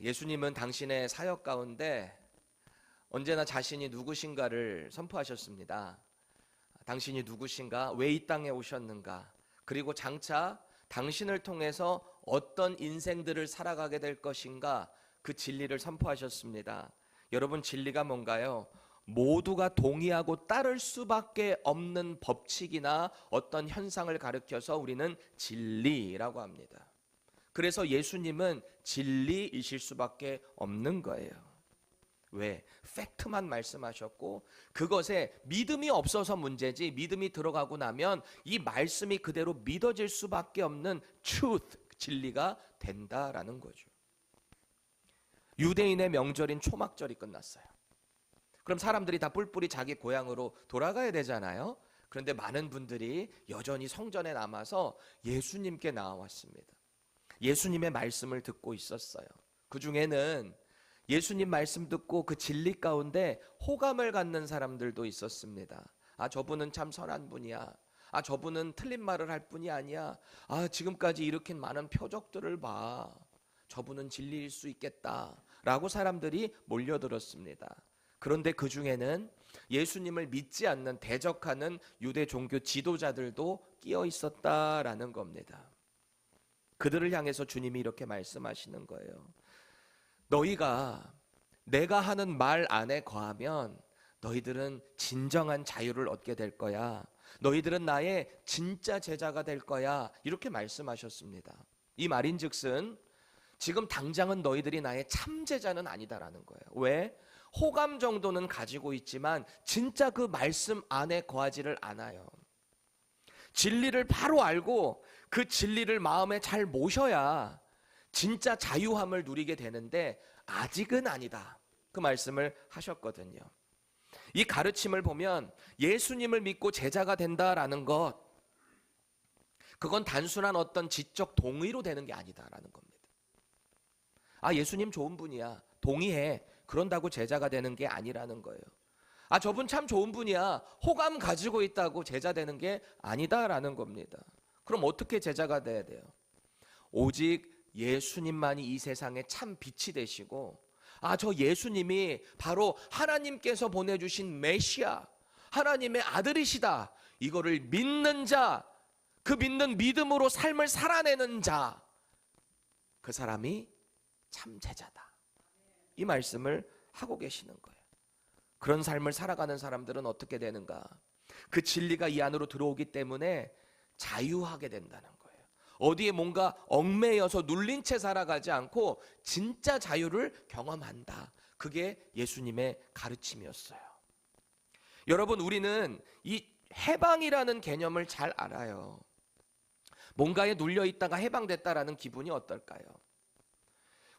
예수님은 당신의 사역 가운데 언제나 자신이 누구신가를 선포하셨습니다. 당신이 누구신가? 왜 이 땅에 오셨는가? 그리고 장차 당신을 통해서 어떤 인생들을 살아가게 될 것인가? 그 진리를 선포하셨습니다. 여러분, 진리가 뭔가요? 모두가 동의하고 따를 수밖에 없는 법칙이나 어떤 현상을 가리켜서 우리는 진리라고 합니다. 그래서 예수님은 진리이실 수밖에 없는 거예요. 왜? 팩트만 말씀하셨고 그것에 믿음이 없어서 문제지, 믿음이 들어가고 나면 이 말씀이 그대로 믿어질 수밖에 없는 truth, 진리가 된다라는 거죠. 유대인의 명절인 초막절이 끝났어요. 그럼 사람들이 다 뿔뿔이 자기 고향으로 돌아가야 되잖아요. 그런데 많은 분들이 여전히 성전에 남아서 예수님께 나와왔습니다. 예수님의 말씀을 듣고 있었어요. 그 중에는 예수님 말씀 듣고 그 진리 가운데 호감을 갖는 사람들도 있었습니다. 아, 저분은 참 선한 분이야. 아, 저분은 틀린 말을 할 분이 아니야. 아, 지금까지 일으킨 많은 표적들을 봐. 저분은 진리일 수 있겠다 라고 사람들이 몰려들었습니다. 그런데 그 중에는 예수님을 믿지 않는, 대적하는 유대 종교 지도자들도 끼어 있었다라는 겁니다. 그들을 향해서 주님이 이렇게 말씀하시는 거예요. 너희가 내가 하는 말 안에 거하면 너희들은 진정한 자유를 얻게 될 거야. 너희들은 나의 진짜 제자가 될 거야. 이렇게 말씀하셨습니다. 이 말인즉슨 지금 당장은 너희들이 나의 참 제자는 아니다라는 거예요. 왜? 호감 정도는 가지고 있지만 진짜 그 말씀 안에 거하지를 않아요. 진리를 바로 알고 그 진리를 마음에 잘 모셔야 진짜 자유함을 누리게 되는데 아직은 아니다. 그 말씀을 하셨거든요. 이 가르침을 보면 예수님을 믿고 제자가 된다라는 것, 그건 단순한 어떤 지적 동의로 되는 게 아니다라는 겁니다. 아, 예수님 좋은 분이야. 동의해. 그런다고 제자가 되는 게 아니라는 거예요. 아, 저분 참 좋은 분이야. 호감 가지고 있다고 제자 되는 게 아니다라는 겁니다. 그럼 어떻게 제자가 돼야 돼요? 오직 예수님만이 이 세상에 참 빛이 되시고, 아, 저 예수님이 바로 하나님께서 보내주신 메시아, 하나님의 아들이시다. 이거를 믿는 자, 그 믿는 믿음으로 삶을 살아내는 자, 그 사람이 참 제자다. 이 말씀을 하고 계시는 거예요. 그런 삶을 살아가는 사람들은 어떻게 되는가? 그 진리가 이 안으로 들어오기 때문에 자유하게 된다는 거예요. 어디에 뭔가 얽매여서 눌린 채 살아가지 않고 진짜 자유를 경험한다. 그게 예수님의 가르침이었어요. 여러분, 우리는 이 해방이라는 개념을 잘 알아요. 뭔가에 눌려 있다가 해방됐다라는 기분이 어떨까요?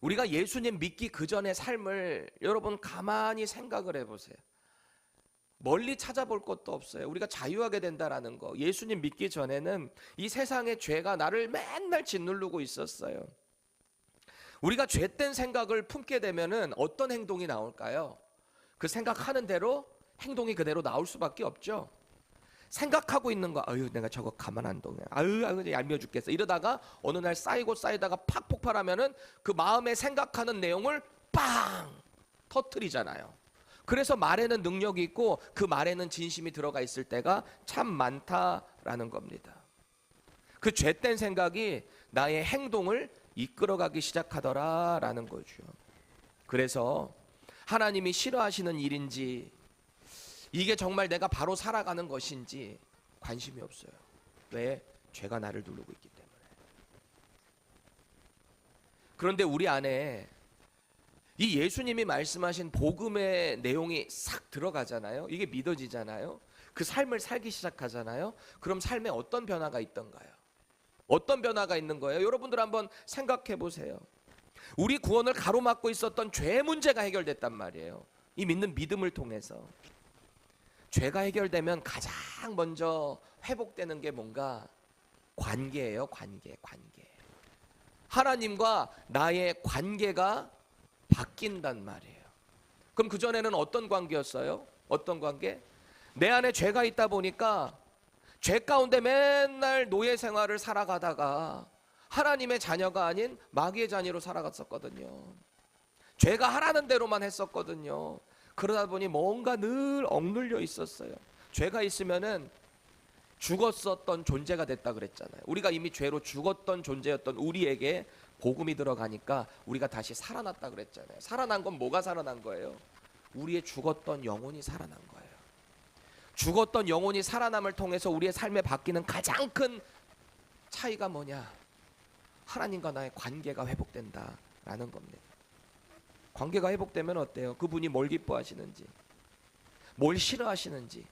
우리가 예수님 믿기 그 전의 삶을 여러분 가만히 생각을 해보세요. 멀리 찾아볼 것도 없어요. 우리가 자유하게 된다라는 거, 예수님 믿기 전에는 이 세상의 죄가 나를 맨날 짓누르고 있었어요. 우리가 죄된 생각을 품게 되면은 어떤 행동이 나올까요? 그 생각하는 대로 행동이 그대로 나올 수밖에 없죠. 생각하고 있는 거, 아유 내가 저거 가만 안 둬, 아유 얄미워 죽겠어, 이러다가 어느 날 쌓이고 쌓이다가 팍 폭발하면은 그 마음에 생각하는 내용을 빵 터뜨리잖아요. 그래서 말에는 능력이 있고 그 말에는 진심이 들어가 있을 때가 참 많다라는 겁니다. 그 죄된 생각이 나의 행동을 이끌어가기 시작하더라라는 거죠. 그래서 하나님이 싫어하시는 일인지, 이게 정말 내가 바로 살아가는 것인지 관심이 없어요. 왜? 죄가 나를 누르고 있기 때문에. 그런데 우리 안에 이 예수님이 말씀하신 복음의 내용이 싹 들어가잖아요. 이게 믿어지잖아요. 그 삶을 살기 시작하잖아요. 그럼 삶에 어떤 변화가 있던가요? 어떤 변화가 있는 거예요? 여러분들 한번 생각해 보세요. 우리 구원을 가로막고 있었던 죄 문제가 해결됐단 말이에요. 이 믿는 믿음을 통해서. 죄가 해결되면 가장 먼저 회복되는 게 뭔가? 관계예요. 관계. 하나님과 나의 관계가 바뀐단 말이에요. 그럼 그전에는 어떤 관계였어요? 어떤 관계? 내 안에 죄가 있다 보니까 죄 가운데 맨날 노예 생활을 살아가다가 하나님의 자녀가 아닌 마귀의 자녀로 살아갔었거든요. 죄가 하라는 대로만 했었거든요. 그러다 보니 뭔가 늘 억눌려 있었어요. 죄가 있으면은 죽었었던 존재가 됐다 그랬잖아요. 우리가 이미 죄로 죽었던 존재였던 우리에게 복음이 들어가니까 우리가 다시 살아났다 그랬잖아요. 살아난 건 뭐가 살아난 거예요? 우리의 죽었던 영혼이 살아난 거예요. 죽었던 영혼이 살아남을 통해서 우리의 삶에 바뀌는 가장 큰 차이가 뭐냐? 하나님과 나의 관계가 회복된다라는 겁니다. 관계가 회복되면 어때요? 그분이 뭘 기뻐하시는지, 뭘 싫어하시는지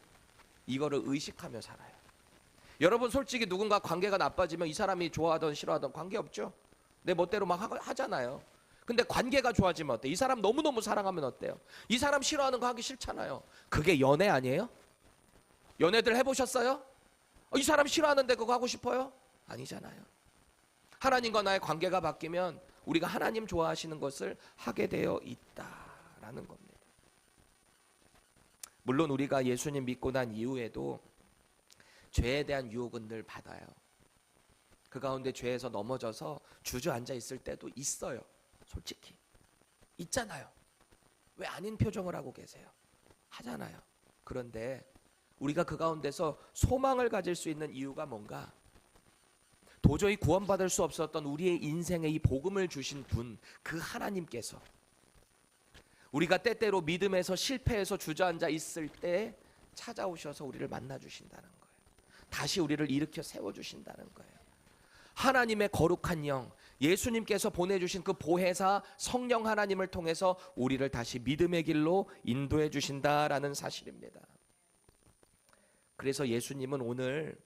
이거를 의식하며 살아요. 여러분 솔직히 누군가 관계가 나빠지면 이 사람이 좋아하던 싫어하던 관계없죠? 내 멋대로 막 하잖아요. 근데 관계가 좋아지면 어때요? 이 사람 너무너무 사랑하면 어때요? 이 사람 싫어하는 거 하기 싫잖아요. 그게 연애 아니에요? 연애들 해보셨어요? 이 사람 싫어하는데 그거 하고 싶어요? 아니잖아요. 하나님과 나의 관계가 바뀌면 우리가 하나님 좋아하시는 것을 하게 되어 있다라는 겁니다. 물론 우리가 예수님 믿고 난 이후에도 죄에 대한 유혹은 늘 받아요. 그 가운데 죄에서 넘어져서 주저앉아 있을 때도 있어요. 솔직히 있잖아요. 왜 아닌 표정을 하고 계세요? 하잖아요. 그런데 우리가 그 가운데서 소망을 가질 수 있는 이유가 뭔가? 도저히 구원받을 수 없었던 우리의 인생에 이 복음을 주신 분, 그 하나님께서 우리가 때때로 믿음에서 실패해서 주저앉아 있을 때 찾아오셔서 우리를 만나 주신다는 거예요. 다시 우리를 일으켜 세워 주신다는 거예요. 하나님의 거룩한 영, 예수님께서 보내주신 그 보혜사 성령 하나님을 통해서 우리를 다시 믿음의 길로 인도해 주신다라는 사실입니다. 그래서 예수님은 오늘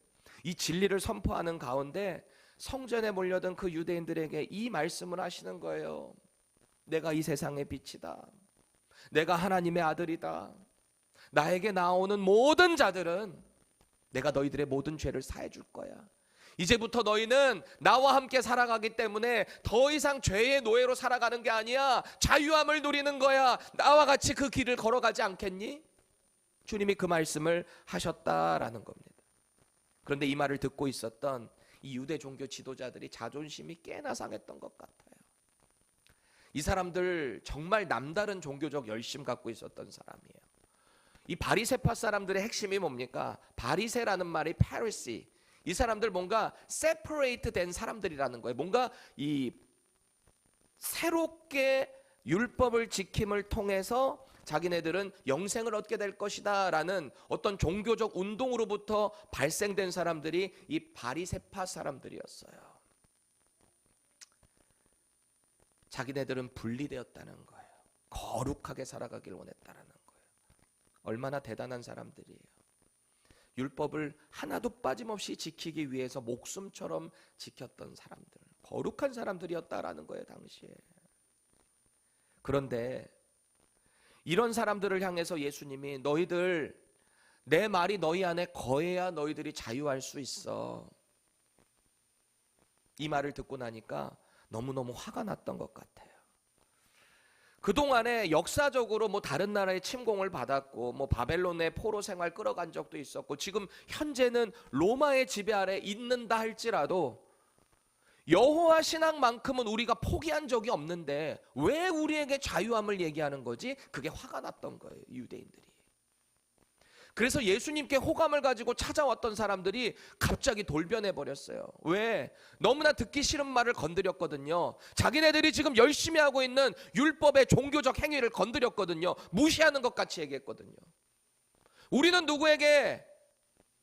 이 진리를 선포하는 가운데 성전에 몰려든 그 유대인들에게 이 말씀을 하시는 거예요. 내가 이 세상의 빛이다. 내가 하나님의 아들이다. 나에게 나오는 모든 자들은 내가 너희들의 모든 죄를 사해 줄 거야. 이제부터 너희는 나와 함께 살아가기 때문에 더 이상 죄의 노예로 살아가는 게 아니야. 자유함을 누리는 거야. 나와 같이 그 길을 걸어가지 않겠니? 주님이 그 말씀을 하셨다라는 겁니다. 그런데 이 말을 듣고 있었던 이 유대 종교 지도자들이 자존심이 꽤나 상했던 것 같아요. 이 사람들 정말 남다른 종교적 열심 갖고 있었던 사람이에요. 이 바리새파 사람들의 핵심이 뭡니까? 바리새라는 말이 파리시. 이 사람들 뭔가 세퍼레이트 된 사람들이라는 거예요. 뭔가 이 새롭게 율법을 지킴을 통해서 자기네들은 영생을 얻게 될 것이다 라는 어떤 종교적 운동으로부터 발생된 사람들이 이 바리새파 사람들이었어요. 자기네들은 분리되었다는 거예요. 거룩하게 살아가길 원했다는 거예요. 얼마나 대단한 사람들이에요. 율법을 하나도 빠짐없이 지키기 위해서 목숨처럼 지켰던 사람들, 거룩한 사람들이었다라는 거예요, 당시에. 그런데 이런 사람들을 향해서 예수님이 너희들 내 말이 너희 안에 거해야 너희들이 자유할 수 있어. 이 말을 듣고 나니까 너무너무 화가 났던 것 같아요. 그동안에 역사적으로 뭐 다른 나라의 침공을 받았고 뭐 바벨론의 포로 생활 끌어간 적도 있었고 지금 현재는 로마의 지배 아래 있는다 할지라도 여호와 신앙만큼은 우리가 포기한 적이 없는데 왜 우리에게 자유함을 얘기하는 거지? 그게 화가 났던 거예요, 유대인들이. 그래서 예수님께 호감을 가지고 찾아왔던 사람들이 갑자기 돌변해 버렸어요. 왜? 너무나 듣기 싫은 말을 건드렸거든요. 자기네들이 지금 열심히 하고 있는 율법의 종교적 행위를 건드렸거든요. 무시하는 것 같이 얘기했거든요. 우리는 누구에게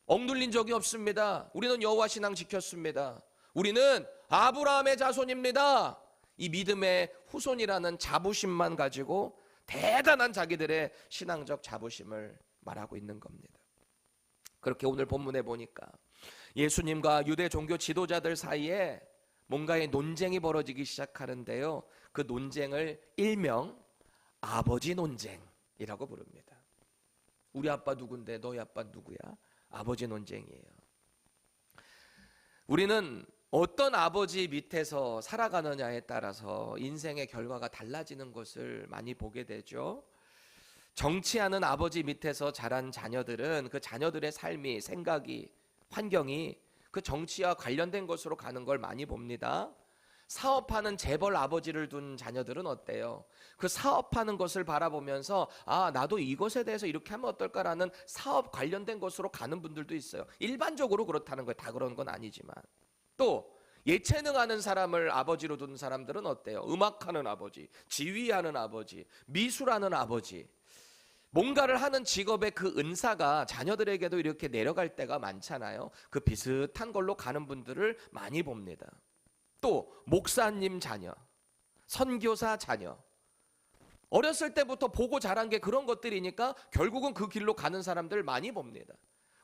억눌린 적이 없습니다. 우리는 여호와 신앙 지켰습니다. 우리는 아브라함의 자손입니다. 이 믿음의 후손이라는 자부심만 가지고 대단한 자기들의 신앙적 자부심을 말하고 있는 겁니다. 그렇게 오늘 본문에 보니까 예수님과 유대 종교 지도자들 사이에 뭔가의 논쟁이 벌어지기 시작하는데요. 그 논쟁을 일명 아버지 논쟁이라고 부릅니다. 우리 아빠 누군데 너희 아빠 누구야? 아버지 논쟁이에요. 우리는 어떤 아버지 밑에서 살아가느냐에 따라서 인생의 결과가 달라지는 것을 많이 보게 되죠. 정치하는 아버지 밑에서 자란 자녀들은 그 자녀들의 삶이, 생각이, 환경이 그 정치와 관련된 것으로 가는 걸 많이 봅니다. 사업하는 재벌 아버지를 둔 자녀들은 어때요? 그 사업하는 것을 바라보면서 나도 이것에 대해서 이렇게 하면 어떨까라는 사업 관련된 것으로 가는 분들도 있어요. 일반적으로 그렇다는 거예요. 다 그런 건 아니지만. 또 예체능하는 사람을 아버지로 둔 사람들은 어때요? 음악하는 아버지, 지휘하는 아버지, 미술하는 아버지. 뭔가를 하는 직업의 그 은사가 자녀들에게도 이렇게 내려갈 때가 많잖아요. 그 비슷한 걸로 가는 분들을 많이 봅니다. 또 목사님 자녀, 선교사 자녀. 어렸을 때부터 보고 자란 게 그런 것들이니까 결국은 그 길로 가는 사람들 많이 봅니다.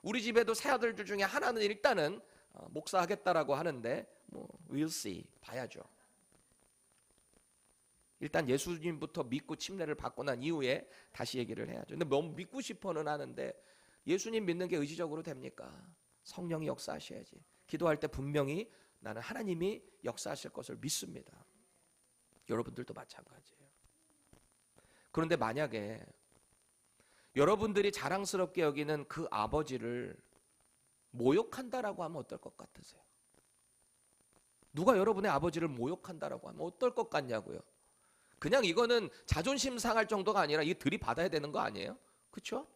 우리 집에도 새 아들들 중에 하나는 일단은 목사하겠다라고 하는데 we'll see, 봐야죠. 일단 예수님부터 믿고 침례를 받고 난 이후에 다시 얘기를 해야죠. 근데 너무 믿고 싶어는 하는데 예수님 믿는 게 의지적으로 됩니까? 성령이 역사하셔야지. 기도할 때 분명히 나는 하나님이 역사하실 것을 믿습니다. 여러분들도 마찬가지예요. 그런데 만약에 여러분들이 자랑스럽게 여기는 그 아버지를 모욕한다라고 하면 어떨 것 같으세요? 누가 여러분의 아버지를 모욕한다라고 하면 어떨 것 같냐고요? 그냥 이거는 자존심 상할 정도가 아니라 이게 들이받아야 되는 거 아니에요? 그렇죠?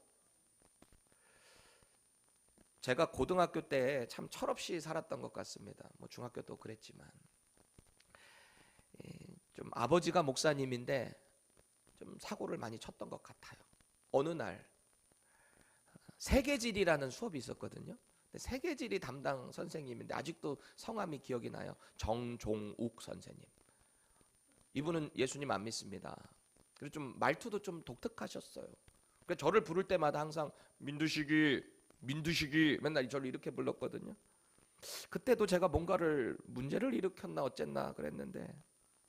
제가 고등학교 때 참 철없이 살았던 것 같습니다. 중학교도 그랬지만 좀 아버지가 목사님인데 좀 사고를 많이 쳤던 것 같아요. 어느 날 세계지리라는 수업이 있었거든요. 세계지리 담당 선생님인데 아직도 성함이 기억이 나요. 정종욱 선생님. 이분은 예수님 안 믿습니다. 그리고 좀 말투도 좀 독특하셨어요. 그래서 저를 부를 때마다 항상 민두식이 맨날 저를 이렇게 불렀거든요. 그때도 제가 뭔가를 문제를 일으켰나 어쨌나 그랬는데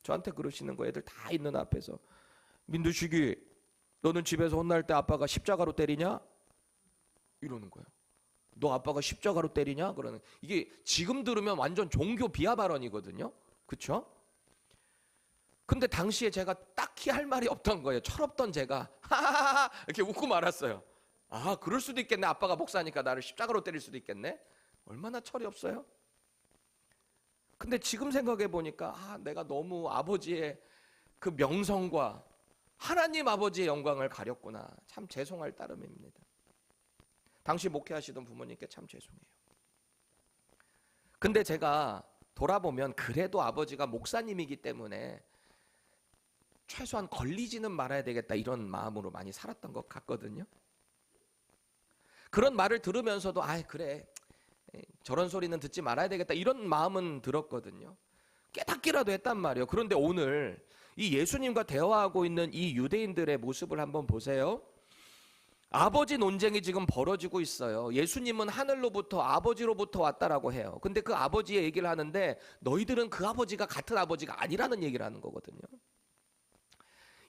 저한테 그러시는 거 애들 다 있는 앞에서 민두식이 너는 집에서 혼날 때 아빠가 십자가로 때리냐? 이러는 거예요. 너 아빠가 십자가로 때리냐? 그러는 이게 지금 들으면 완전 종교 비하 발언이거든요. 그렇죠? 근데 당시에 제가 딱히 할 말이 없던 거예요. 철없던 제가 하하하 이렇게 웃고 말았어요. 그럴 수도 있겠네. 아빠가 목사니까 나를 십자가로 때릴 수도 있겠네. 얼마나 철이 없어요? 근데 지금 생각해 보니까 내가 너무 아버지의 그 명성과 하나님 아버지의 영광을 가렸구나. 참 죄송할 따름입니다. 당시 목회하시던 부모님께 참 죄송해요. 근데 제가 돌아보면 그래도 아버지가 목사님이기 때문에 최소한 걸리지는 말아야 되겠다 이런 마음으로 많이 살았던 것 같거든요. 그런 말을 들으면서도 그래 저런 소리는 듣지 말아야 되겠다 이런 마음은 들었거든요. 깨닫기라도 했단 말이에요. 그런데 오늘 이 예수님과 대화하고 있는 이 유대인들의 모습을 한번 보세요. 아버지 논쟁이 지금 벌어지고 있어요. 예수님은 하늘로부터 아버지로부터 왔다라고 해요. 근데 그 아버지의 얘기를 하는데 너희들은 그 아버지가 같은 아버지가 아니라는 얘기를 하는 거거든요.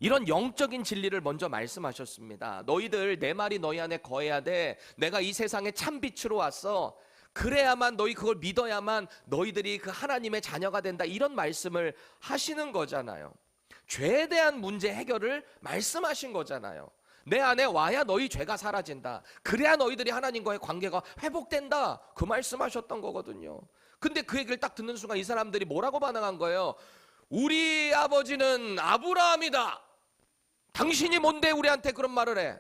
이런 영적인 진리를 먼저 말씀하셨습니다. 너희들 내 말이 너희 안에 거해야 돼. 내가 이 세상에 참 빛으로 왔어. 그래야만 너희 그걸 믿어야만 너희들이 그 하나님의 자녀가 된다. 이런 말씀을 하시는 거잖아요. 죄에 대한 문제 해결을 말씀하신 거잖아요. 내 안에 와야 너희 죄가 사라진다. 그래야 너희들이 하나님과의 관계가 회복된다. 그 말씀하셨던 거거든요. 근데 그 얘기를 딱 듣는 순간 이 사람들이 뭐라고 반응한 거예요? 우리 아버지는 아브라함이다. 당신이 뭔데 우리한테 그런 말을 해?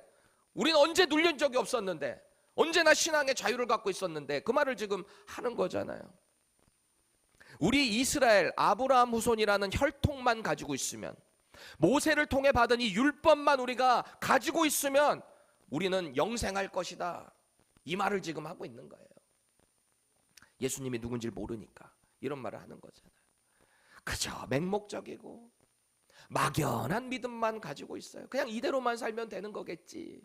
우리는 언제 눌린 적이 없었는데, 언제나 신앙의 자유를 갖고 있었는데, 그 말을 지금 하는 거잖아요. 우리 이스라엘 아브라함 후손이라는 혈통만 가지고 있으면, 모세를 통해 받은 이 율법만 우리가 가지고 있으면 우리는 영생할 것이다. 이 말을 지금 하고 있는 거예요. 예수님이 누군지 모르니까 이런 말을 하는 거잖아요. 그저 맹목적이고 막연한 믿음만 가지고 있어요. 그냥 이대로만 살면 되는 거겠지.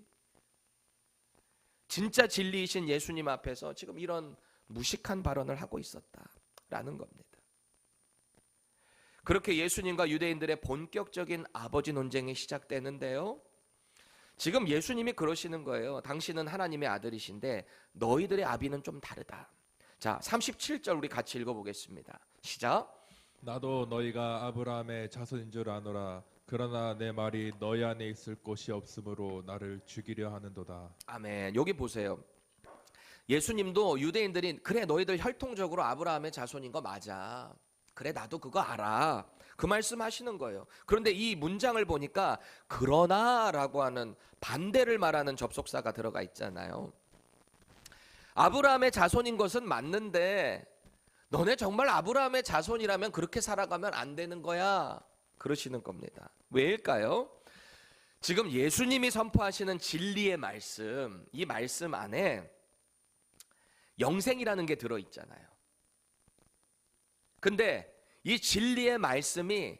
진짜 진리이신 예수님 앞에서 지금 이런 무식한 발언을 하고 있었다라는 겁니다. 그렇게 예수님과 유대인들의 본격적인 아버지 논쟁이 시작되는데요. 지금 예수님이 그러시는 거예요. 당신은 하나님의 아들이신데 너희들의 아비는 좀 다르다. 자, 37절 우리 같이 읽어보겠습니다. 시작. 나도 너희가 아브라함의 자손인 줄 아노라. 그러나 내 말이 너희 안에 있을 곳이 없으므로 나를 죽이려 하는도다. 아멘. 여기 보세요. 예수님도 유대인들이 그래 너희들 혈통적으로 아브라함의 자손인 거 맞아. 그래 나도 그거 알아. 그 말씀 하시는 거예요. 그런데 이 문장을 보니까 그러나라고 하는 반대를 말하는 접속사가 들어가 있잖아요. 아브라함의 자손인 것은 맞는데 너네 정말 아브라함의 자손이라면 그렇게 살아가면 안 되는 거야. 그러시는 겁니다. 왜일까요? 지금 예수님이 선포하시는 진리의 말씀, 이 말씀 안에 영생이라는 게 들어있잖아요. 근데 이 진리의 말씀이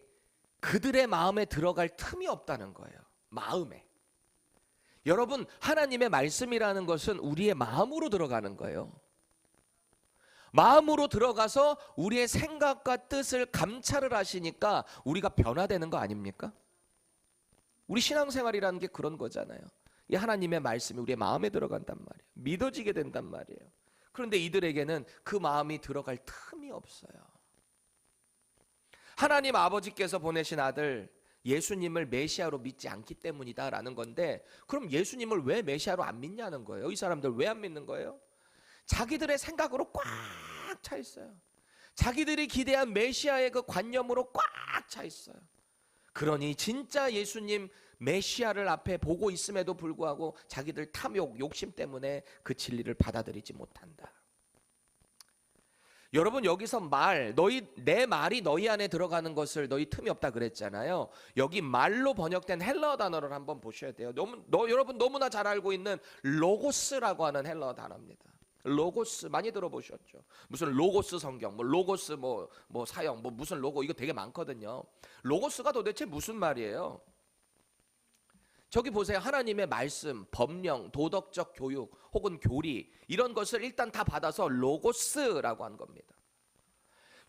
그들의 마음에 들어갈 틈이 없다는 거예요. 마음에. 여러분, 하나님의 말씀이라는 것은 우리의 마음으로 들어가는 거예요. 마음으로 들어가서 우리의 생각과 뜻을 감찰을 하시니까 우리가 변화되는 거 아닙니까? 우리 신앙생활이라는 게 그런 거잖아요. 이 하나님의 말씀이 우리의 마음에 들어간단 말이에요. 믿어지게 된단 말이에요. 그런데 이들에게는 그 마음이 들어갈 틈이 없어요. 하나님 아버지께서 보내신 아들 예수님을 메시아로 믿지 않기 때문이다라는 건데, 그럼 예수님을 왜 메시아로 안 믿냐는 거예요. 이 사람들 왜 안 믿는 거예요? 자기들의 생각으로 꽉 차 있어요. 자기들이 기대한 메시아의 그 관념으로 꽉 차 있어요. 그러니 진짜 예수님 메시아를 앞에 보고 있음에도 불구하고 자기들 탐욕, 욕심 때문에 그 진리를 받아들이지 못한다. 여러분, 여기서 내 말이 너희 안에 들어가는 것을 너희 틈이 없다 그랬잖아요. 여기 말로 번역된 헬라어 단어를 한번 보셔야 돼요. 여러분 너무나 잘 알고 있는 로고스라고 하는 헬라어 단어입니다. 로고스 많이 들어보셨죠? 무슨 로고스 성경, 뭐 로고스 뭐 사형, 뭐 무슨 로고, 이거 되게 많거든요. 로고스가 도대체 무슨 말이에요? 저기 보세요. 하나님의 말씀, 법령, 도덕적 교육 혹은 교리, 이런 것을 일단 다 받아서 로고스라고 한 겁니다.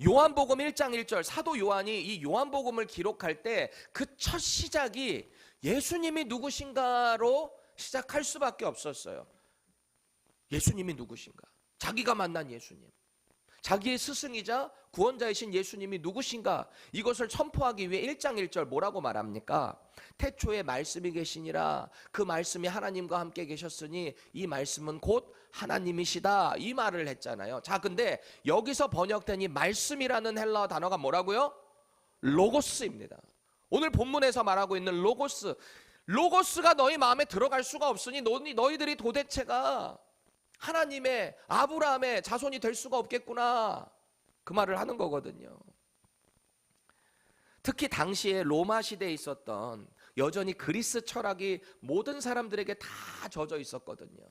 요한복음 1장 1절, 사도 요한이 이 요한복음을 기록할 때 그 첫 시작이 예수님이 누구신가로 시작할 수밖에 없었어요. 예수님이 누구신가? 자기가 만난 예수님, 자기의 스승이자 구원자이신 예수님이 누구신가? 이것을 선포하기 위해 1장 1절 뭐라고 말합니까? 태초에 말씀이 계시니라, 그 말씀이 하나님과 함께 계셨으니 이 말씀은 곧 하나님이시다, 이 말을 했잖아요. 자, 근데 여기서 번역된 이 말씀이라는 헬라어 단어가 뭐라고요? 로고스입니다. 오늘 본문에서 말하고 있는 로고스가 너희 마음에 들어갈 수가 없으니 너희들이 도대체가 하나님의 아브라함의 자손이 될 수가 없겠구나, 그 말을 하는 거거든요. 특히 당시에 로마 시대에 있었던 여전히 그리스 철학이 모든 사람들에게 다 젖어 있었거든요.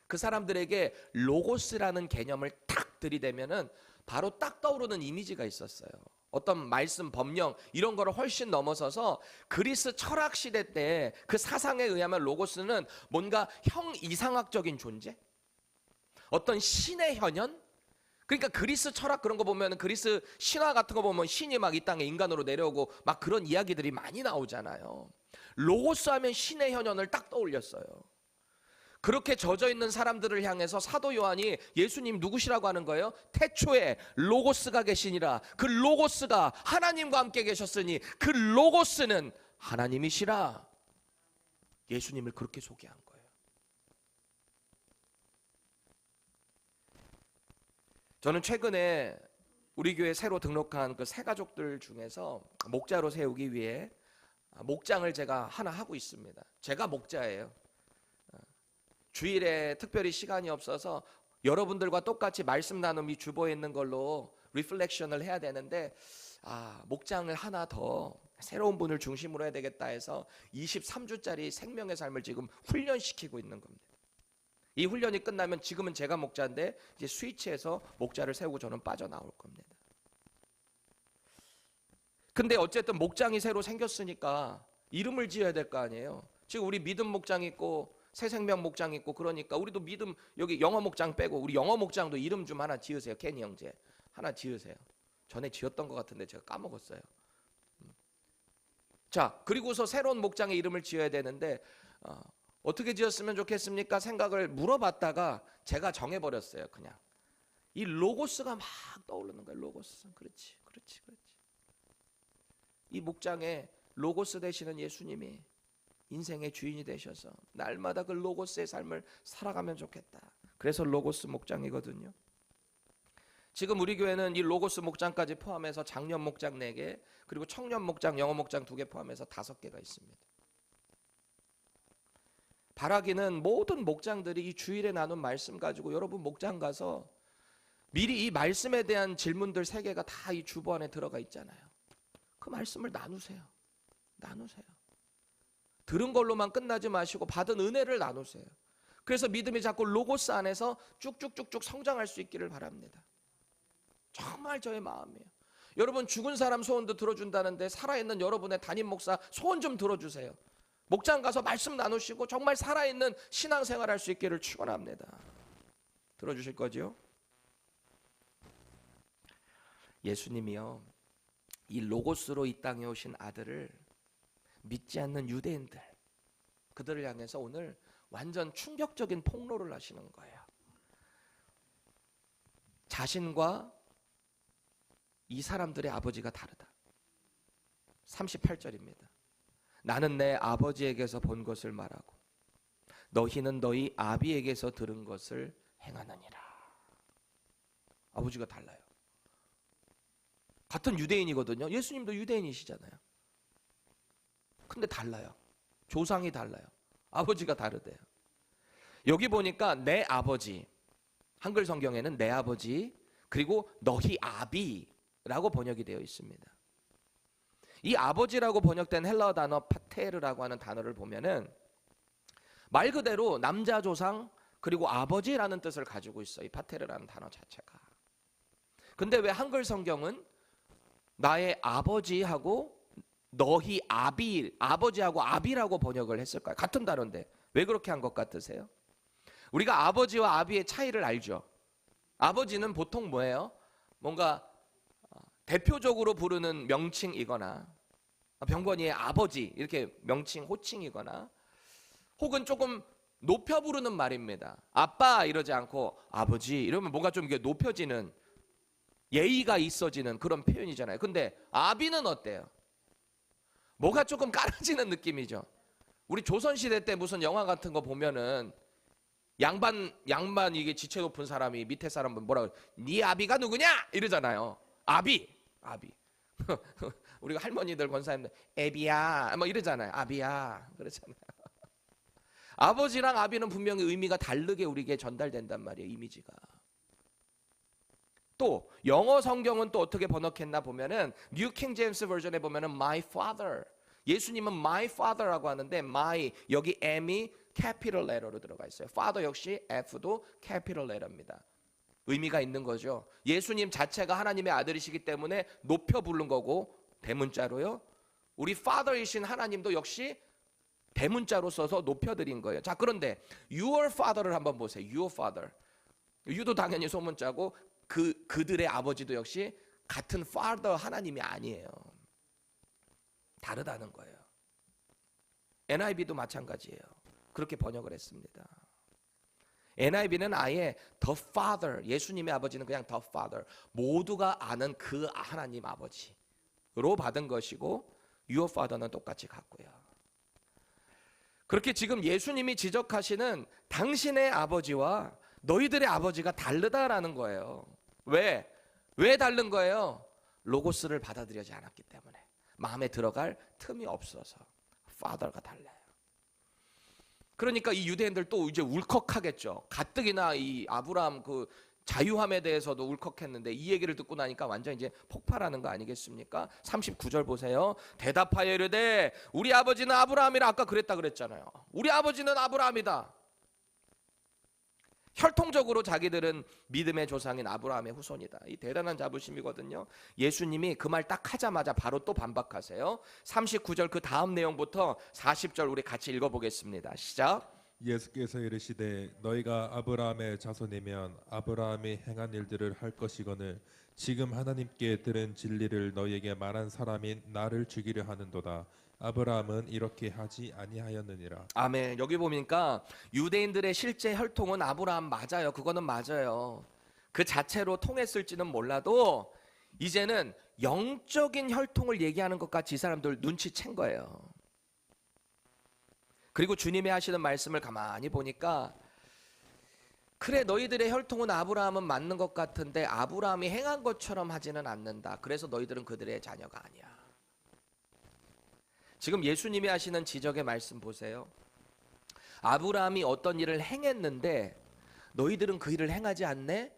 그 사람들에게 로고스라는 개념을 딱 들이대면은 바로 딱 떠오르는 이미지가 있었어요. 어떤 말씀, 법령 이런 거를 훨씬 넘어서서 그리스 철학 시대 때 그 사상에 의하면 로고스는 뭔가 형이상학적인 존재? 어떤 신의 현현? 그러니까 그리스 철학 그런 거 보면, 그리스 신화 같은 거 보면 신이 막 이 땅에 인간으로 내려오고 막 그런 이야기들이 많이 나오잖아요. 로고스 하면 신의 현현을 딱 떠올렸어요. 그렇게 젖어 있는 사람들을 향해서 사도 요한이 예수님 누구시라고 하는 거예요? 태초에 로고스가 계시니라, 그 로고스가 하나님과 함께 계셨으니 그 로고스는 하나님이시라. 예수님을 그렇게 소개한 거예요. 저는 최근에 우리 교회 새로 등록한 그 새 가족들 중에서 목자로 세우기 위해 목장을 제가 하나 하고 있습니다. 제가 목자예요. 주일에 특별히 시간이 없어서 여러분들과 똑같이 말씀 나눔이 주보에 있는 걸로 리플렉션을 해야 되는데, 목장을 하나 더 새로운 분을 중심으로 해야 되겠다 해서 23주짜리 생명의 삶을 지금 훈련시키고 있는 겁니다. 이 훈련이 끝나면 지금은 제가 목자인데 이제 스위치해서 목자를 세우고 저는 빠져나올 겁니다. 근데 어쨌든 목장이 새로 생겼으니까 이름을 지어야 될 거 아니에요. 지금 우리 믿음 목장 있고 새생명 목장 있고, 그러니까 우리도 믿음, 여기 영어 목장 빼고 우리 영어 목장도 이름 좀 하나 지으세요. 케니 형제 하나 지으세요. 전에 지었던 것 같은데 제가 까먹었어요. 자, 그리고서 새로운 목장의 이름을 지어야 되는데 어떻게 지었으면 좋겠습니까? 생각을 물어봤다가 제가 정해버렸어요. 그냥 이 로고스가 막 떠오르는 거예요. 로고스. 그렇지. 이 목장에 로고스 되시는 예수님이 인생의 주인이 되셔서 날마다 그 로고스의 삶을 살아가면 좋겠다. 그래서 로고스 목장이거든요. 지금 우리 교회는 이 로고스 목장까지 포함해서 장년 목장 4개, 그리고 청년 목장, 영어 목장 2개 포함해서 5개가 있습니다. 바라기는 모든 목장들이 이 주일에 나눈 말씀 가지고 여러분 목장 가서 미리 이 말씀에 대한 질문들 3개가 다 이 주보 안에 들어가 있잖아요. 그 말씀을 나누세요. 들은 걸로만 끝나지 마시고 받은 은혜를 나누세요. 그래서 믿음이 자꾸 로고스 안에서 쭉쭉쭉쭉 성장할 수 있기를 바랍니다. 정말 저의 마음이에요. 여러분 죽은 사람 소원도 들어준다는데 살아있는 여러분의 담임 목사 소원 좀 들어주세요. 목장 가서 말씀 나누시고 정말 살아있는 신앙생활 할 수 있기를 축원합니다. 들어주실 거죠? 예수님이요, 이 로고스로 이 땅에 오신 아들을 믿지 않는 유대인들, 그들을 향해서 오늘 완전 충격적인 폭로를 하시는 거예요. 자신과 이 사람들의 아버지가 다르다. 38절입니다. 나는 내 아버지에게서 본 것을 말하고 너희는 너희 아비에게서 들은 것을 행하느니라. 아버지가 달라요. 같은 유대인이거든요. 예수님도 유대인이시잖아요. 근데 달라요. 조상이 달라요. 아버지가 다르대요. 여기 보니까 내 아버지, 한글 성경에는 내 아버지, 그리고 너희 아비라고 번역이 되어 있습니다. 이 아버지라고 번역된 헬라어 단어 파테르라고 하는 단어를 보면은 말 그대로 남자 조상 그리고 아버지라는 뜻을 가지고 있어요. 이 파테르라는 단어 자체가. 근데 왜 한글 성경은 나의 아버지하고 너희 아버지하고 아비라고 번역을 했을까요? 같은 단어인데 왜 그렇게 한 것 같으세요? 우리가 아버지와 아비의 차이를 알죠. 아버지는 보통 뭐예요? 뭔가 대표적으로 부르는 명칭이거나 병건이의 아버지 이렇게 명칭 호칭이거나 혹은 조금 높여 부르는 말입니다. 아빠 이러지 않고 아버지 이러면 뭔가 좀 이게 높여지는 예의가 있어지는 그런 표현이잖아요. 근데 아비는 어때요? 뭐가 조금 깔아지는 느낌이죠. 우리 조선시대 때 무슨 영화 같은 거 보면은 양반 이게 지체 높은 사람이 밑에 사람 뭐라 그래? 네 아비가 누구냐? 이러잖아요. 아비. 우리가 할머니들 권사님들 애비야 뭐 이러잖아요. 아비야 그러잖아요. 아버지랑 아비는 분명히 의미가 다르게 우리에게 전달된단 말이에요. 이미지가. 또 영어 성경은 또 어떻게 번역했나 보면은 뉴 킹 제임스 버전에 보면은 my father, 예수님은 my father라고 하는데 my 여기 M이 capital letter로 들어가 있어요. father 역시 F도 capital letter입니다. 의미가 있는 거죠. 예수님 자체가 하나님의 아들이시기 때문에 높여 부른 거고 대문자로요. 우리 father이신 하나님도 역시 대문자로 써서 높여드린 거예요. 자, 그런데 your father를 한번 보세요. your father. 유도 당연히 소문자고 그들의 아버지도 역시 같은 father 하나님이 아니에요. 다르다는 거예요. NIV도 마찬가지예요. 그렇게 번역을 했습니다. NIV는 아예 the father, 예수님의 아버지는 그냥 the father, 모두가 아는 그 하나님 아버지로 받은 것이고 your father는 똑같이 같고요. 그렇게 지금 예수님이 지적하시는 당신의 아버지와 너희들의 아버지가 다르다라는 거예요. 왜 다른 거예요? 로고스를 받아들이지 않았기 때문에, 마음에 들어갈 틈이 없어서 father가 달라요. 그러니까 이 유대인들 또 이제 울컥하겠죠. 가뜩이나 이 아브라함 그 자유함에 대해서도 울컥했는데 이 얘기를 듣고 나니까 완전 이제 폭발하는 거 아니겠습니까? 39절 보세요. 대답하여 이르되 우리 아버지는 아브라함이라. 아까 그랬다 그랬잖아요. 우리 아버지는 아브라함이다. 혈통적으로 자기들은 믿음의 조상인 아브라함의 후손이다. 이 대단한 자부심이거든요. 예수님이 그 말 딱 하자마자 바로 또 반박하세요. 39절 그 다음 내용부터 40절 우리 같이 읽어보겠습니다. 시작. 예수께서 이르시되 너희가 아브라함의 자손이면 아브라함이 행한 일들을 할 것이거늘 지금 하나님께 들은 진리를 너희에게 말한 사람인 나를 죽이려 하는도다. 아브라함은 이렇게 하지 아니하였느니라. 아멘. 여기 보니까 유대인들의 실제 혈통은 아브라함 맞아요. 그거는 맞아요. 그 자체로 통했을지는 몰라도 이제는 영적인 혈통을 얘기하는 것 같이 이 사람들 눈치챈 거예요. 그리고 주님이 하시는 말씀을 가만히 보니까 그래, 너희들의 혈통은 아브라함은 맞는 것 같은데 아브라함이 행한 것처럼 하지는 않는다. 그래서 너희들은 그들의 자녀가 아니야. 지금 예수님이 하시는 지적의 말씀 보세요. 아브라함이 어떤 일을 행했는데 너희들은 그 일을 행하지 않네?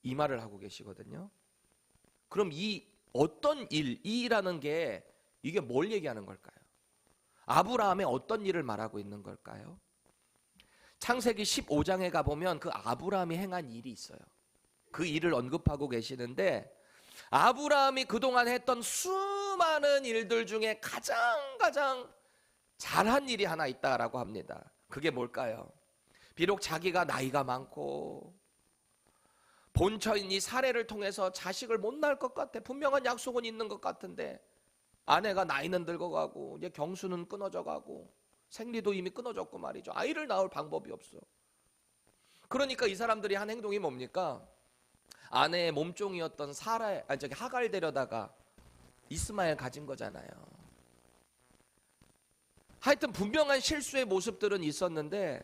이 말을 하고 계시거든요. 그럼 이 어떤 일, 이 일이라는 게 이게 뭘 얘기하는 걸까요? 아브라함의 어떤 일을 말하고 있는 걸까요? 창세기 15장에 가보면 그 아브라함이 행한 일이 있어요. 그 일을 언급하고 계시는데, 아브라함이 그동안 했던 수많은 일들 중에 가장 잘한 일이 하나 있다라고 합니다. 그게 뭘까요? 비록 자기가 나이가 많고 본처인 이 사례를 통해서 자식을 못 낳을 것 같아. 분명한 약속은 있는 것 같은데 아내가 나이는 늙어가고 이제 경수는 끊어져 가고 생리도 이미 끊어졌고 말이죠. 아이를 낳을 방법이 없어. 그러니까 이 사람들이 한 행동이 뭡니까? 아내의 몸종이었던 하갈 데려다가 이스마엘 가진 거잖아요. 하여튼 분명한 실수의 모습들은 있었는데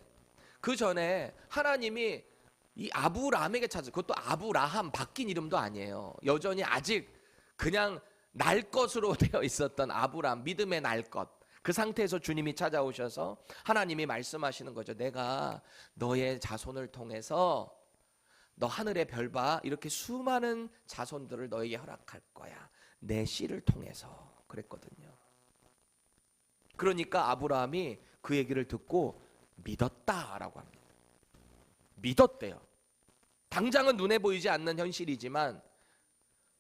그 전에 하나님이 이 아브라함에게 그것도 아브라함, 바뀐 이름도 아니에요. 여전히 아직 그냥 날 것으로 되어 있었던 아브라함, 믿음의 날 것. 그 상태에서 주님이 찾아오셔서 하나님이 말씀하시는 거죠. 내가 너의 자손을 통해서 너 하늘의 별 봐, 이렇게 수많은 자손들을 너에게 허락할 거야. 내 씨를 통해서. 그랬거든요. 그러니까 아브라함이 그 얘기를 듣고 믿었다라고 합니다. 믿었대요. 당장은 눈에 보이지 않는 현실이지만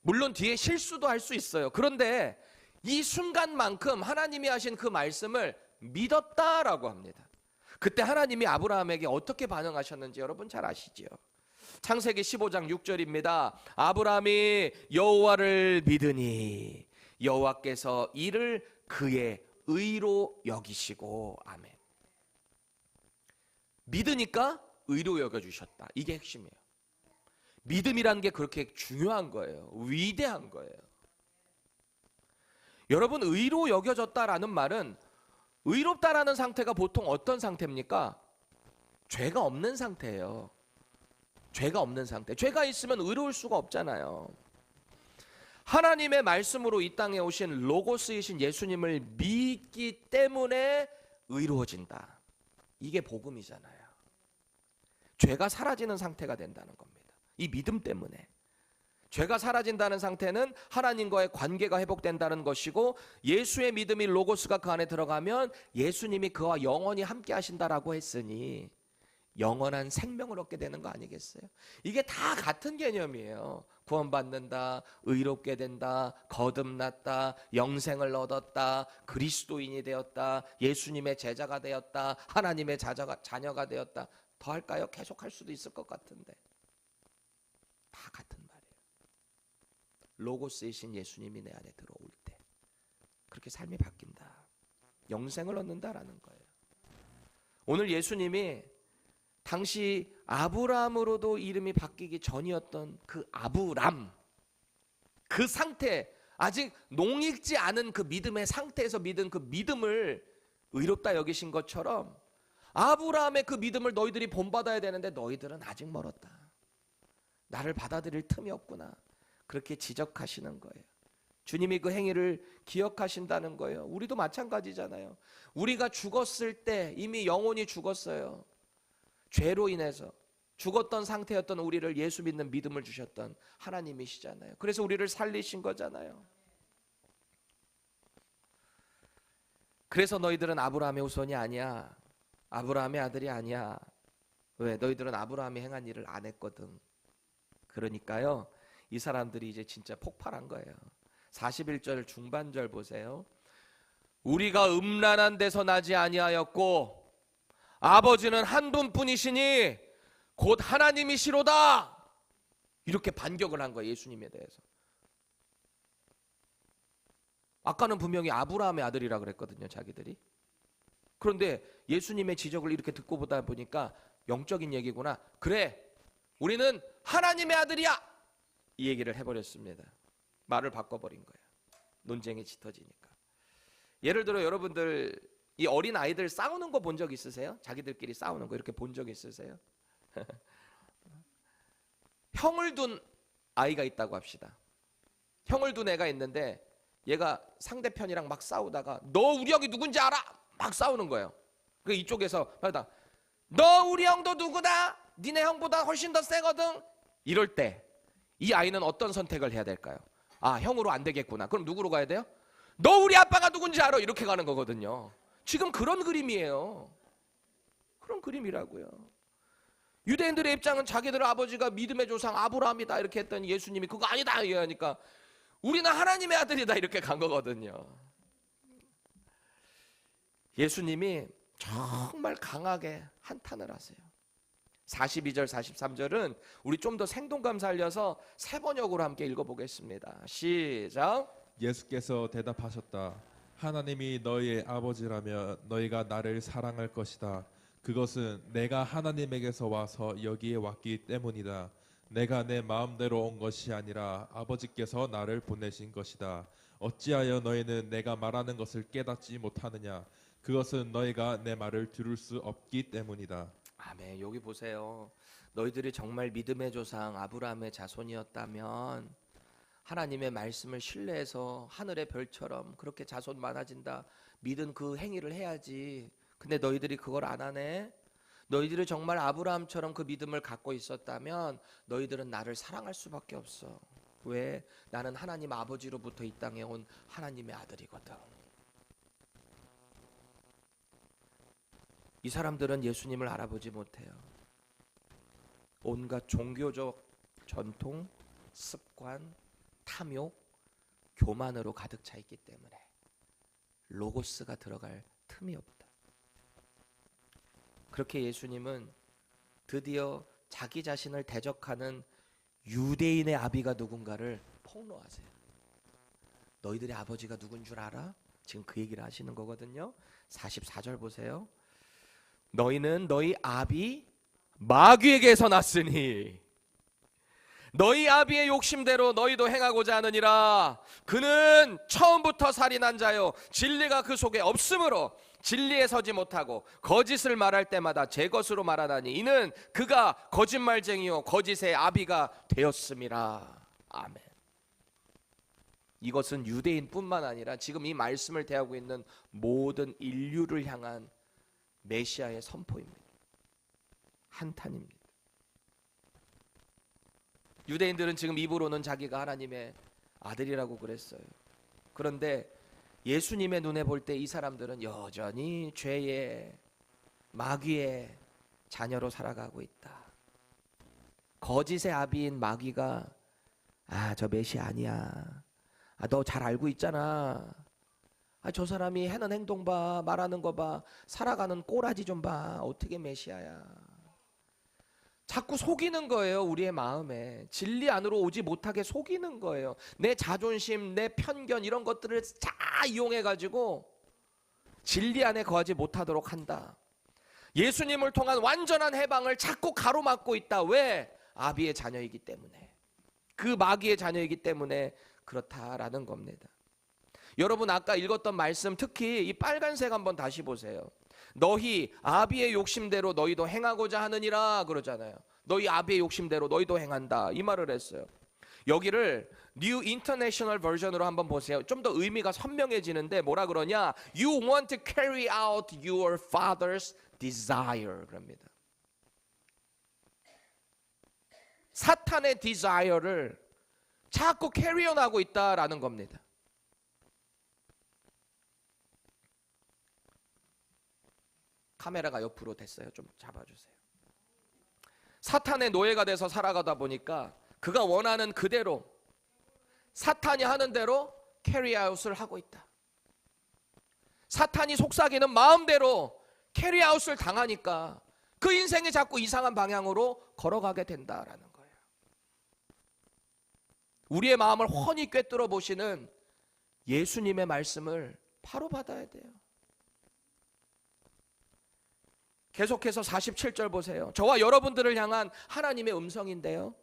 물론 뒤에 실수도 할 수 있어요. 그런데 이 순간만큼 하나님이 하신 그 말씀을 믿었다라고 합니다. 그때 하나님이 아브라함에게 어떻게 반응하셨는지 여러분 잘 아시지요? 창세기 15장 6절입니다. 아브라함이 여호와를 믿으니 여호와께서 이를 그의 의로 여기시고. 아멘. 믿으니까 의로 여겨주셨다. 이게 핵심이에요. 믿음이라는 게 그렇게 중요한 거예요. 위대한 거예요. 여러분, 의로 여겨졌다라는 말은, 의롭다라는 상태가 보통 어떤 상태입니까? 죄가 없는 상태예요. 죄가 없는 상태. 죄가 있으면 의로울 수가 없잖아요. 하나님의 말씀으로 이 땅에 오신 로고스이신 예수님을 믿기 때문에 의로워진다. 이게 복음이잖아요. 죄가 사라지는 상태가 된다는 겁니다. 이 믿음 때문에. 죄가 사라진다는 상태는 하나님과의 관계가 회복된다는 것이고, 예수의 믿음이 로고스가 그 안에 들어가면 예수님이 그와 영원히 함께 하신다라고 했으니 영원한 생명을 얻게 되는 거 아니겠어요? 이게 다 같은 개념이에요. 구원받는다, 의롭게 된다, 거듭났다, 영생을 얻었다, 그리스도인이 되었다, 예수님의 제자가 되었다, 하나님의 자녀가 되었다. 더 할까요? 계속 할 수도 있을 것 같은데 다 같은 말이에요. 로고스이신 예수님이 내 안에 들어올 때 그렇게 삶이 바뀐다. 영생을 얻는다라는 거예요. 오늘 예수님이 당시 아브라함으로도 이름이 바뀌기 전이었던 그 아브람, 그 상태, 아직 농익지 않은 그 믿음의 상태에서 믿은 그 믿음을 의롭다 여기신 것처럼 아브라함의 그 믿음을 너희들이 본받아야 되는데 너희들은 아직 멀었다. 나를 받아들일 틈이 없구나. 그렇게 지적하시는 거예요. 주님이 그 행위를 기억하신다는 거예요. 우리도 마찬가지잖아요. 우리가 죽었을 때 이미 영혼이 죽었어요. 죄로 인해서 죽었던 상태였던 우리를 예수 믿는 믿음을 주셨던 하나님이시잖아요. 그래서 우리를 살리신 거잖아요. 그래서 너희들은 아브라함의 후손이 아니야. 아브라함의 아들이 아니야. 왜? 너희들은 아브라함이 행한 일을 안 했거든. 그러니까요, 이 사람들이 이제 진짜 폭발한 거예요. 41절 중반절 보세요. 우리가 음란한 데서 나지 아니하였고 아버지는 한 분뿐이시니 곧 하나님이시로다. 이렇게 반격을 한 거예요, 예수님에 대해서. 아까는 분명히 아브라함의 아들이라 그랬거든요, 자기들이. 그런데 예수님의 지적을 이렇게 듣고 보다 보니까 영적인 얘기구나. 그래, 우리는 하나님의 아들이야. 이 얘기를 해버렸습니다. 말을 바꿔버린 거예요. 논쟁이 짙어지니까. 예를 들어 여러분들 이 어린 아이들 싸우는 거 본 적 있으세요? 자기들끼리 싸우는 거 이렇게 본 적 있으세요? 형을 둔 아이가 있다고 합시다. 형을 둔 애가 있는데 얘가 상대편이랑 막 싸우다가 너 우리 형이 누군지 알아? 막 싸우는 거예요. 그 이쪽에서 너 우리 형도 누구다? 니네 형보다 훨씬 더 세거든? 이럴 때 이 아이는 어떤 선택을 해야 될까요? 아, 형으로 안 되겠구나. 그럼 누구로 가야 돼요? 너 우리 아빠가 누군지 알아? 이렇게 가는 거거든요. 지금 그런 그림이에요. 그런 그림이라고요. 유대인들의 입장은 자기들 아버지가 믿음의 조상 아브라함이다 이렇게 했더니 예수님이 그거 아니다 이러니까 우리는 하나님의 아들이다 이렇게 간 거거든요. 예수님이 정말 강하게 한탄을 하세요. 42절 43절은 우리 좀 더 생동감 살려서 새 번역으로 함께 읽어보겠습니다. 시작. 예수께서 대답하셨다. 하나님이 너희의 아버지라면 너희가 나를 사랑할 것이다. 그것은 내가 하나님에게서 와서 여기에 왔기 때문이다. 내가 내 마음대로 온 것이 아니라 아버지께서 나를 보내신 것이다. 어찌하여 너희는 내가 말하는 것을 깨닫지 못하느냐? 그것은 너희가 내 말을 들을 수 없기 때문이다. 아멘. 여기 보세요. 너희들이 정말 믿음의 조상 아브라함의 자손이었다면 하나님의 말씀을 신뢰해서 하늘의 별처럼 그렇게 자손 많아진다 믿은 그 행위를 해야지. 근데 너희들이 그걸 안 하네. 너희들이 정말 아브라함처럼 그 믿음을 갖고 있었다면 너희들은 나를 사랑할 수밖에 없어. 왜? 나는 하나님 아버지로부터 이 땅에 온 하나님의 아들이거든. 이 사람들은 예수님을 알아보지 못해요. 온갖 종교적 전통, 습관, 탐욕, 교만으로 가득 차 있기 때문에 로고스가 들어갈 틈이 없다. 그렇게 예수님은 드디어 자기 자신을 대적하는 유대인의 아비가 누군가를 폭로하세요. 너희들의 아버지가 누군 줄 알아? 지금 그 얘기를 하시는 거거든요. 44절 보세요. 너희는 너희 아비 마귀에게서 났으니 너희 아비의 욕심대로 너희도 행하고자 하느니라. 그는 처음부터 살인한 자요 진리가 그 속에 없으므로 진리에 서지 못하고 거짓을 말할 때마다 제 것으로 말하나니 이는 그가 거짓말쟁이요 거짓의 아비가 되었음이라. 아멘. 이것은 유대인뿐만 아니라 지금 이 말씀을 대하고 있는 모든 인류를 향한 메시아의 선포입니다. 한탄입니다. 유대인들은 지금 입으로는 자기가 하나님의 아들이라고 그랬어요. 그런데 예수님의 눈에 볼 때 이 사람들은 여전히 죄의 마귀의 자녀로 살아가고 있다. 거짓의 아비인 마귀가 저 메시아 아니야. 너 잘 알고 있잖아. 저 사람이 하는 행동 봐, 말하는 거 봐, 살아가는 꼬라지 좀 봐. 어떻게 메시아야. 자꾸 속이는 거예요. 우리의 마음에 진리 안으로 오지 못하게 속이는 거예요. 내 자존심, 내 편견 이런 것들을 다 이용해가지고 진리 안에 거하지 못하도록 한다. 예수님을 통한 완전한 해방을 자꾸 가로막고 있다. 왜? 아비의 자녀이기 때문에, 그 마귀의 자녀이기 때문에 그렇다라는 겁니다. 여러분 아까 읽었던 말씀 특히 이 빨간색 한번 다시 보세요. 너희 아비의 욕심대로 너희도 행하고자 하느니라 그러잖아요. 너희 아비의 욕심대로 너희도 행한다 이 말을 했어요. 여기를 New International Version으로 한번 보세요. 좀 더 의미가 선명해지는데 뭐라 그러냐? You want to carry out your father's desire 그럽니다. 사탄의 desire를 자꾸 캐리온하고 있다라는 겁니다. 카메라가 옆으로 됐어요. 좀 잡아주세요. 사탄의 노예가 돼서 살아가다 보니까 그가 원하는 그대로 사탄이 하는 대로 캐리아웃을 하고 있다. 사탄이 속삭이는 마음대로 캐리아웃을 당하니까 그 인생이 자꾸 이상한 방향으로 걸어가게 된다라는 거예요. 우리의 마음을 훤히 꿰뚫어 보시는 예수님의 말씀을 바로 받아야 돼요. 계속해서 47절 보세요. 저와 여러분들을 향한 하나님의 음성인데요.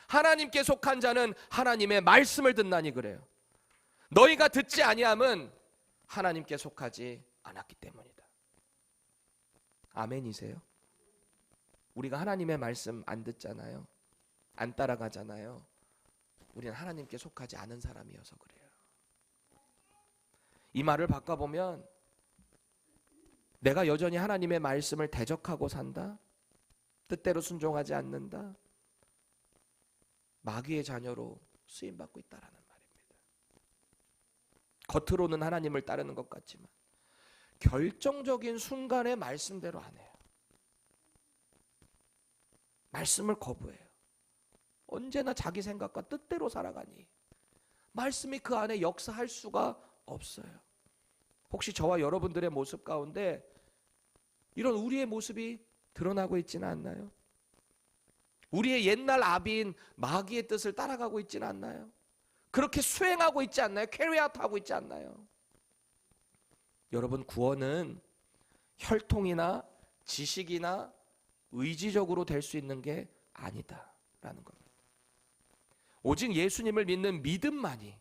하나님께 속한 자는 하나님의 말씀을 듣나니 그래요. 너희가 듣지 아니함은 하나님께 속하지 않았기 때문이다. 아멘이세요? 우리가 하나님의 말씀 안 듣잖아요. 안 따라가잖아요. 우리는 하나님께 속하지 않은 사람이어서 그래요. 이 말을 바꿔보면 내가 여전히 하나님의 말씀을 대적하고 산다, 뜻대로 순종하지 않는다, 마귀의 자녀로 쓰임받고 있다라는 말입니다. 겉으로는 하나님을 따르는 것 같지만 결정적인 순간에 말씀대로 안 해요. 말씀을 거부해요. 언제나 자기 생각과 뜻대로 살아가니 말씀이 그 안에 역사할 수가 없어요. 혹시 저와 여러분들의 모습 가운데 이런 우리의 모습이 드러나고 있지는 않나요? 우리의 옛날 아비인 마귀의 뜻을 따라가고 있지는 않나요? 그렇게 수행하고 있지 않나요? 캐리아웃하고 있지 않나요? 여러분, 구원은 혈통이나 지식이나 의지적으로 될 수 있는 게 아니다라는 겁니다. 오직 예수님을 믿는 믿음만이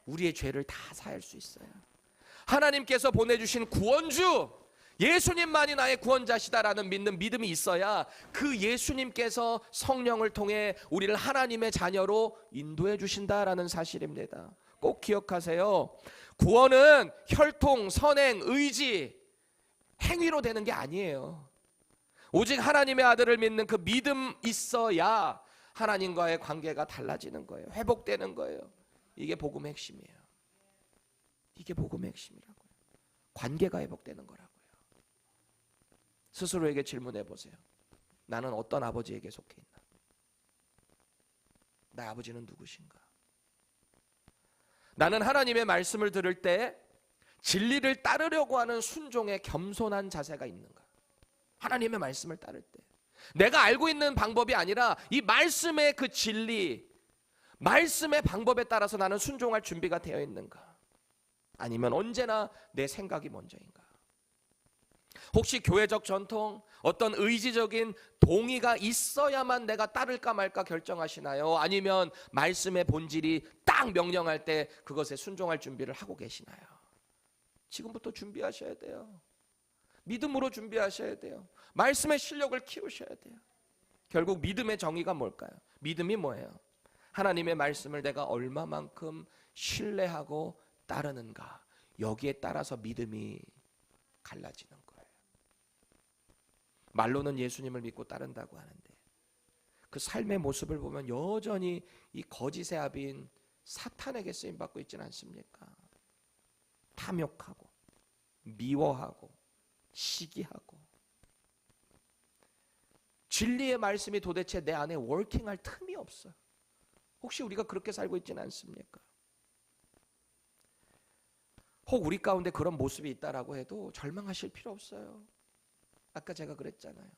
우리의 죄를 다 사할 수 있어요. 하나님께서 보내주신 구원주 예수님만이 나의 구원자시다라는 믿는 믿음이 있어야 그 예수님께서 성령을 통해 우리를 하나님의 자녀로 인도해 주신다라는 사실입니다. 꼭 기억하세요. 구원은 혈통, 선행, 의지, 행위로 되는 게 아니에요. 오직 하나님의 아들을 믿는 그 믿음 있어야 하나님과의 관계가 달라지는 거예요. 회복되는 거예요. 이게 복음의 핵심이에요. 이게 복음의 핵심이라고요. 관계가 회복되는 거라고요. 스스로에게 질문해 보세요. 나는 어떤 아버지에게 속해 있나? 나의 아버지는 누구신가? 나는 하나님의 말씀을 들을 때 진리를 따르려고 하는 순종의 겸손한 자세가 있는가? 하나님의 말씀을 따를 때 내가 알고 있는 방법이 아니라 이 말씀의 그 진리, 말씀의 방법에 따라서 나는 순종할 준비가 되어 있는가? 아니면 언제나 내 생각이 먼저인가? 혹시 교회적 전통, 어떤 의지적인 동의가 있어야만 내가 따를까 말까 결정하시나요? 아니면 말씀의 본질이 딱 명령할 때 그것에 순종할 준비를 하고 계시나요? 지금부터 준비하셔야 돼요. 믿음으로 준비하셔야 돼요. 말씀의 실력을 키우셔야 돼요. 결국 믿음의 정의가 뭘까요? 믿음이 뭐예요? 하나님의 말씀을 내가 얼마만큼 신뢰하고 따르는가, 여기에 따라서 믿음이 갈라지는 거예요. 말로는 예수님을 믿고 따른다고 하는데 그 삶의 모습을 보면 여전히 이 거짓의 아비인 사탄에게 쓰임받고 있지는 않습니까? 탐욕하고 미워하고 시기하고 진리의 말씀이 도대체 내 안에 워킹할 틈이 없어요. 혹시 우리가 그렇게 살고 있지는 않습니까? 혹 우리 가운데 그런 모습이 있다라고 해도 절망하실 필요 없어요. 아까 제가 그랬잖아요.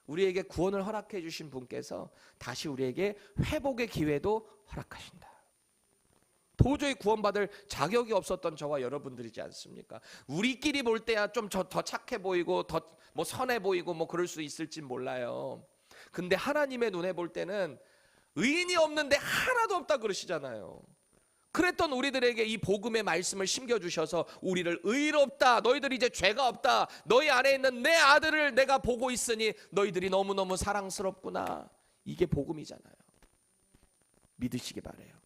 우리에게 구원을 허락해 주신 분께서 다시 우리에게 회복의 기회도 허락하신다. 도저히 구원받을 자격이 없었던 저와 여러분들이지 않습니까? 우리끼리 볼 때야 좀 더 착해 보이고 더 뭐 선해 보이고 뭐 그럴 수 있을진 몰라요. 근데 하나님의 눈에 볼 때는 의인이 없는데 하나도 없다 그러시잖아요. 그랬던 우리들에게 이 복음의 말씀을 심겨주셔서 우리를 의롭다, 너희들이 이제 죄가 없다, 너희 안에 있는 내 아들을 내가 보고 있으니 너희들이 너무너무 사랑스럽구나. 이게 복음이잖아요. 믿으시기 바라요.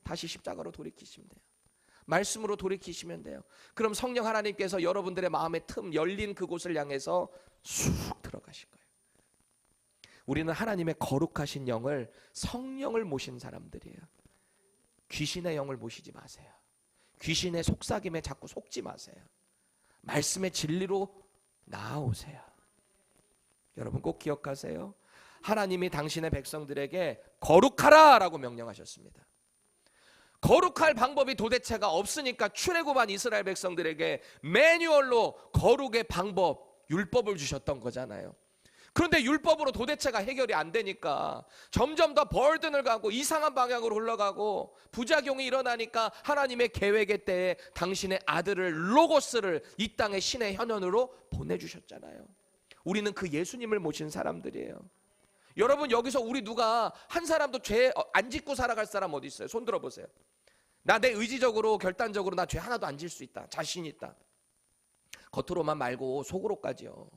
다시 십자가로 돌이키시면 돼요. 말씀으로 돌이키시면 돼요. 그럼 성령 하나님께서 여러분들의 마음의 틈 열린 그곳을 향해서 쑥 들어가실 거예요. 우리는 하나님의 거룩하신 영을, 성령을 모신 사람들이에요. 귀신의 영을 모시지 마세요. 귀신의 속삭임에 자꾸 속지 마세요. 말씀의 진리로 나아오세요. 여러분 꼭 기억하세요. 하나님이 당신의 백성들에게 거룩하라 라고 명령하셨습니다. 거룩할 방법이 도대체가 없으니까 출애굽한 이스라엘 백성들에게 매뉴얼로 거룩의 방법, 율법을 주셨던 거잖아요. 그런데 율법으로 도대체가 해결이 안 되니까 점점 더 버든을 가고 이상한 방향으로 흘러가고 부작용이 일어나니까 하나님의 계획의 때에 당신의 아들을, 로고스를 이 땅의 신의 현현으로 보내주셨잖아요. 우리는 그 예수님을 모신 사람들이에요. 여러분 여기서 우리 누가 한 사람도 죄 안 짓고 살아갈 사람 어디 있어요? 손 들어보세요. 나 내 의지적으로 결단적으로 나 죄 하나도 안 질 수 있다, 자신 있다. 겉으로만 말고 속으로까지요.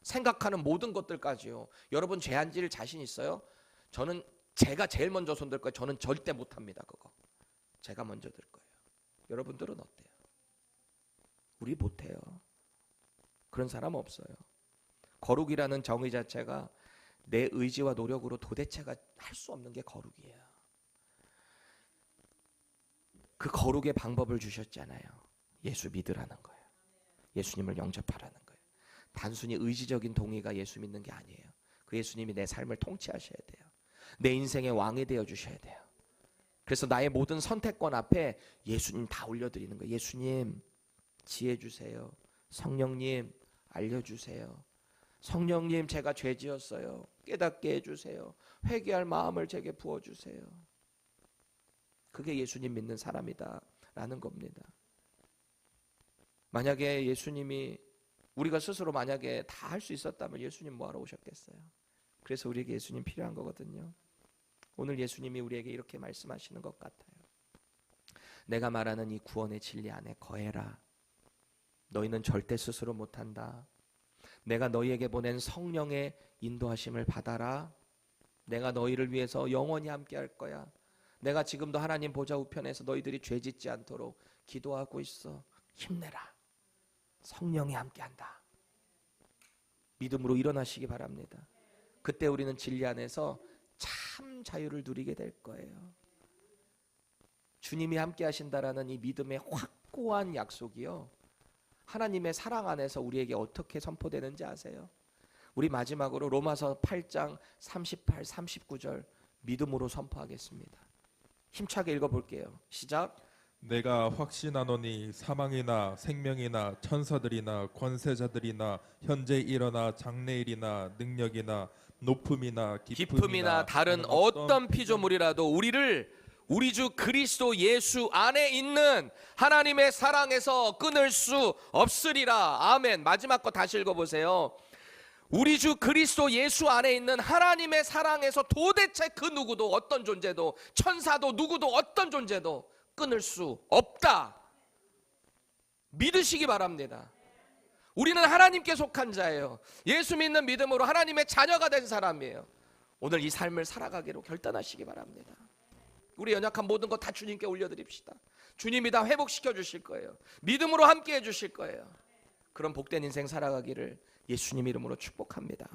생각하는 모든 것들까지요. 여러분 죄안 지을 자신 있어요? 저는 제가 제일 먼저 손들 거예요. 저는 절대 못합니다. 그거 제가 먼저 들 거예요. 여러분들은 어때요? 우리 못해요. 그런 사람 없어요. 거룩이라는 정의 자체가 내 의지와 노력으로 도대체가 할 수 없는 게 거룩이에요. 그 거룩의 방법을 주셨잖아요. 예수 믿으라는 거예요. 예수님을 영접하라는 거예요. 단순히 의지적인 동의가 예수 믿는 게 아니에요. 그 예수님이 내 삶을 통치하셔야 돼요. 내 인생의 왕이 되어 주셔야 돼요. 그래서 나의 모든 선택권 앞에 예수님 다 올려드리는 거예요. 예수님 지혜 주세요. 성령님 알려주세요. 성령님 제가 죄 지었어요. 깨닫게 해주세요. 회개할 마음을 제게 부어주세요. 그게 예수님 믿는 사람이다 라는 겁니다. 만약에 예수님이 우리가 스스로 만약에 다 할 수 있었다면 예수님 뭐하러 오셨겠어요? 그래서 우리에게 예수님 필요한 거거든요. 오늘 예수님이 우리에게 이렇게 말씀하시는 것 같아요. 내가 말하는 이 구원의 진리 안에 거해라. 너희는 절대 스스로 못한다. 내가 너희에게 보낸 성령의 인도하심을 받아라. 내가 너희를 위해서 영원히 함께 할 거야. 내가 지금도 하나님 보좌 우편에서 너희들이 죄 짓지 않도록 기도하고 있어. 힘내라. 성령이 함께 한다. 믿음으로 일어나시기 바랍니다. 그때 우리는 진리 안에서 참 자유를 누리게 될 거예요. 주님이 함께 하신다라는 이 믿음의 확고한 약속이요. 하나님의 사랑 안에서 우리에게 어떻게 선포되는지 아세요? 우리 마지막으로 로마서 8장 38, 39절 믿음으로 선포하겠습니다. 힘차게 읽어볼게요. 시작. 내가 확신하노니 사망이나 생명이나 천사들이나 권세자들이나 현재 일어나 장래일이나 능력이나 높음이나 기쁨이나 다른 어떤 피조물이라도 우리 주 그리스도 예수 안에 있는 하나님의 사랑에서 끊을 수 없으리라. 아멘. 마지막 거 다시 읽어보세요. 우리 주 그리스도 예수 안에 있는 하나님의 사랑에서 도대체 그 누구도 어떤 존재도 천사도 누구도 어떤 존재도 끊을 수 없다. 믿으시기 바랍니다. 우리는 하나님께 속한 자예요. 예수 믿는 믿음으로 하나님의 자녀가 된 사람이에요. 오늘 이 삶을 살아가기로 결단하시기 바랍니다. 우리 연약한 모든 것 다 주님께 올려드립시다. 주님이 다 회복시켜 주실 거예요. 믿음으로 함께 해 주실 거예요. 그런 복된 인생 살아가기를 예수님 이름으로 축복합니다.